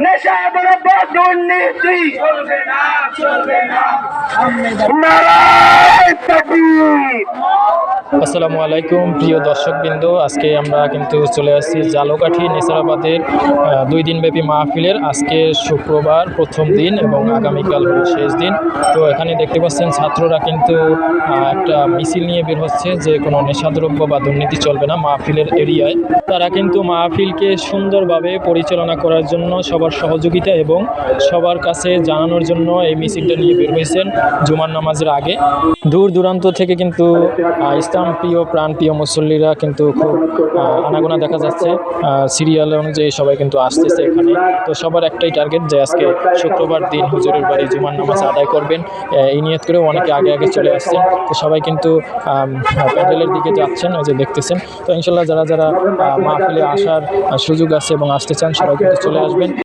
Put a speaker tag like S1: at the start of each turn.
S1: নেশা দ্রব্য দুর্নীতি চলবে না। নারায়ে তাকবীর।
S2: আসসালামু আলাইকুম প্রিয় দর্শকবৃন্দ, আজকে আমরা কিন্তু চলে আসছি জালকাঠি নেসারাবাদের 2 দিনব্যাপী মাহফিলের। আজকে শুক্রবার প্রথম দিন এবং আগামীকাল হলো শেষ দিন। তো এখানে দেখতে পাচ্ছেন ছাত্ররা কিন্তু একটা মিছিল নিয়ে বের হচ্ছে যে কোনো নেশাদ্রব্য বা দুর্নীতি চলবে না মাহফিলের এরিয়ায়। তারা কিন্তু মাহফিলকে সুন্দরভাবে পরিচালনা করার জন্য সবার সহযোগিতা এবং সবার কাছে জানানোর জন্য এই মিছিলটা নিয়ে বের হয়েছেন জুমার নামাজের আগে। দূর দূরান্ত থেকে কিন্তু ইসলাম প্রিয় প্রাণপ্রিয় মুসল্লিরা কিন্তু খুব আনাগোনা দেখা যাচ্ছে। সিরিয়াল অনুযায়ী সবাই কিন্তু আসতেছে এখানে। তো সবার একটাই টার্গেট যে আজকে শুক্রবার দিন হুজুরের বাড়ি জুমার নামাজ আদায় করবেন, এই নিয়ত করেও অনেকে আগে আগে চলে আসছেন। তো সবাই কিন্তু প্যান্ডেলের দিকে যাচ্ছেন, ওই যে দেখতেছেন। তো ইনশাল্লাহ যারা যারা মাহফিলে আসার সুযোগ আছে এবং আসতে চান সবাই কিন্তু চলে আসবেন।